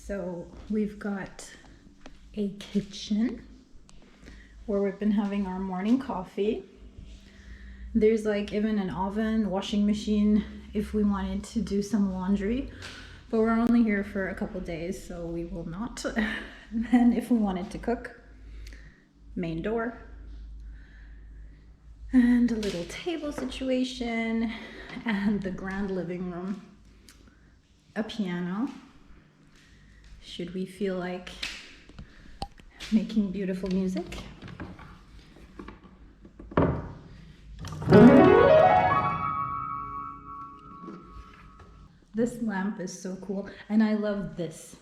So we've got a kitchen where we've been having our morning coffee. There's like even an oven, washing machine if we wanted to do some laundry, but we're only here for a couple days, so we will not. And if we wanted to cook, main door, and a little table situation, and the grand living room, a piano, should we feel like making beautiful music. This lamp is so cool, and I love this.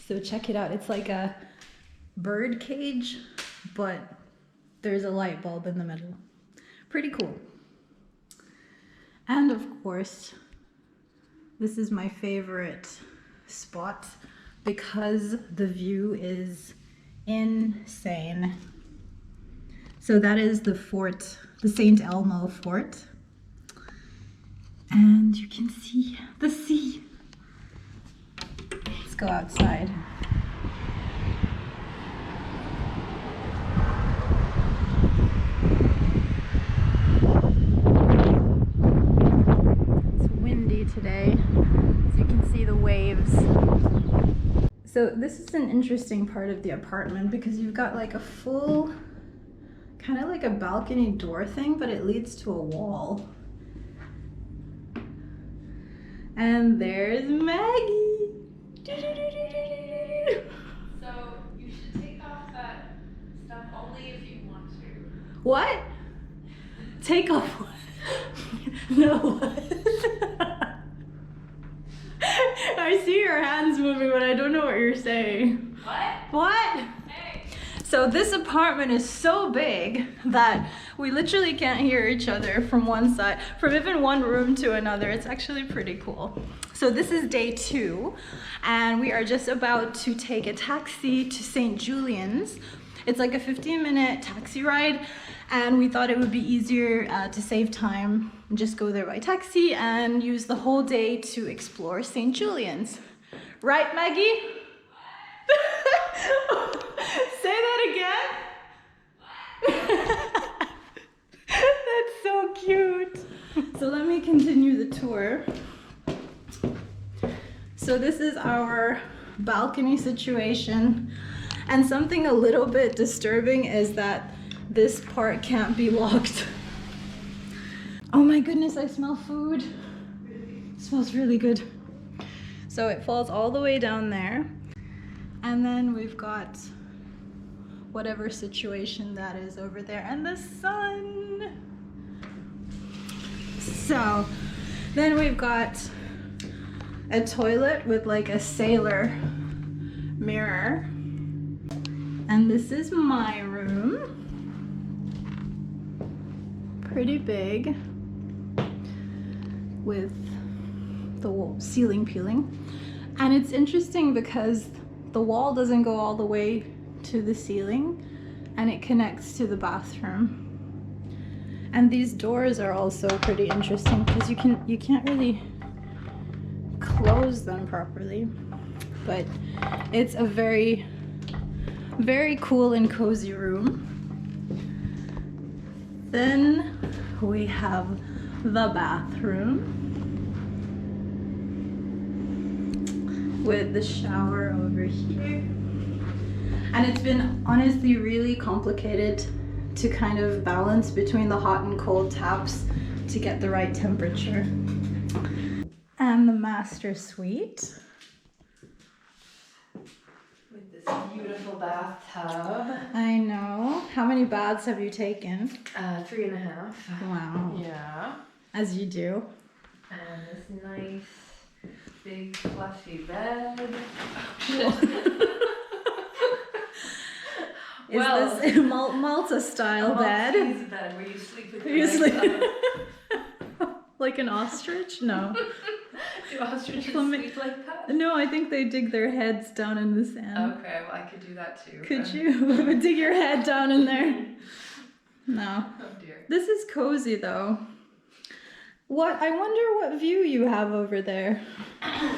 So check it out. It's like a bird cage, but there's a light bulb in the middle. Pretty cool. And of course, this is my favorite spot because the view is insane. So that is the fort, the St. Elmo fort. And you can see the sea. Let's go outside. It's windy today, so you can see the waves. So this is an interesting part of the apartment because you've got like a full, kind of like a balcony door thing, but it leads to a wall. And there's Maggie. So you should take off that stuff only if you want to. What? Take off what? No. I see your hands moving, but I don't know what you're saying. What? What? Hey. So this apartment is so big that we literally can't hear each other from one side, from even one room to another. It's actually pretty cool. So this is day 2, and we are just about to take a taxi to St. Julian's. It's like a 15-minute taxi ride, and we thought it would be easier to save time and just go there by taxi and use the whole day to explore St. Julian's. Right, Maggie? Say that again. That's so cute. So let me continue the tour. So this is our balcony situation, and something a little bit disturbing is that this part can't be locked. Oh my goodness, I smell food. It smells really good. So it falls all the way down there, and then we've got whatever situation that is over there, and the sun. So then we've got a toilet with like a sailor mirror, and this is my room. Pretty big, with the ceiling peeling. And it's interesting because the wall doesn't go all the way to the ceiling, and it connects to the bathroom. And these doors are also pretty interesting because you can't really close them properly, but it's a very, very cool and cozy room. Then we have the bathroom with the shower over here. And it's been honestly really complicated to kind of balance between the hot and cold taps to get the right temperature. And the master suite With this beautiful bathtub. I know. How many baths have you taken? 3.5. Wow. Yeah. As you do. And this nice, big, fluffy bed. Is this a Malta style bed? Maltese bed where you sleep with your You legs sleep- up. Like an ostrich? No. Do ostriches Plummet- sleep like that? No, I think they dig their heads down in the sand. Okay, well I could do that too. Could you dig your head down in there? No. Oh dear. This is cozy though. I wonder what view you have over there.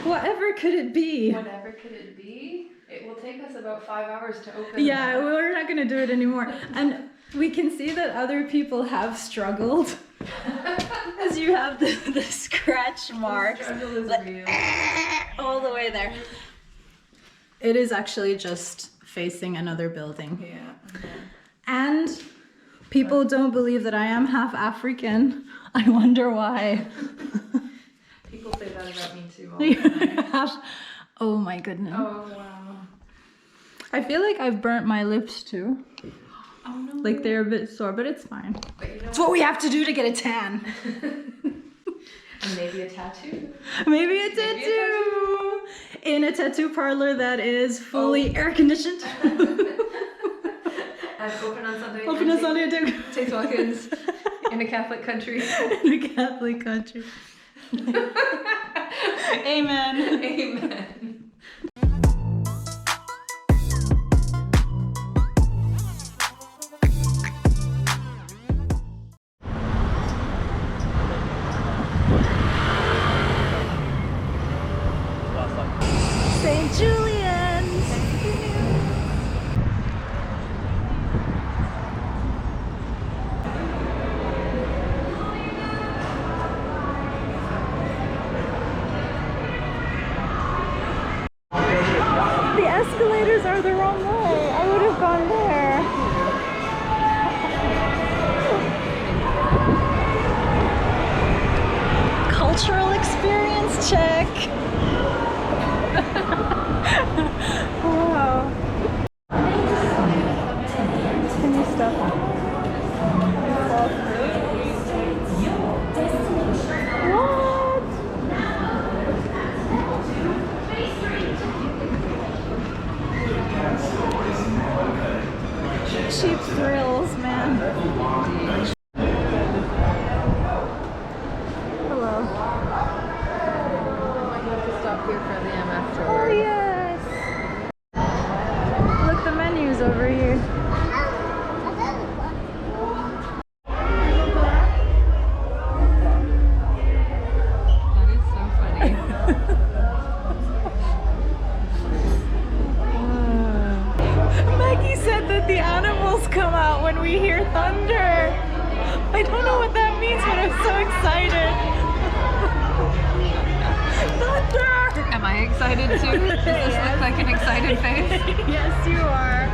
Whatever could it be? Whatever could it be? It will take us about 5 hours to open. Yeah, that. we're not gonna do it anymore. And we can see that other people have struggled. As you have the scratch marks. Struggle is real. All the way there. It is actually just facing another building. Yeah. And people don't believe that I am half African. I wonder why. People say that about me too all the time. Oh my goodness. Oh wow. I feel like I've burnt my lips too. Oh no. Like they're a bit sore, but it's fine. But you know It's what we have to do to get a tan. And maybe a tattoo. Maybe a tattoo. In a tattoo parlor that is fully air conditioned. And open on Sunday. Open on Sunday too. Takes walk-ins in a Catholic country. In a Catholic country. Amen. Amen. St. Julian's. The escalators are the wrong way. I would have gone there. Cultural experience check. Wow. Can you stop? What? Cheap thrills, man. Hello. I have to stop here for them Oh afterwards. yes. Look, the menu's over here. That is so funny. Maggie said that the animals come out when we hear thunder. I don't know what that means, but I'm so excited. Thunder! Am I excited too? Does this look like an excited face? Yes, you are.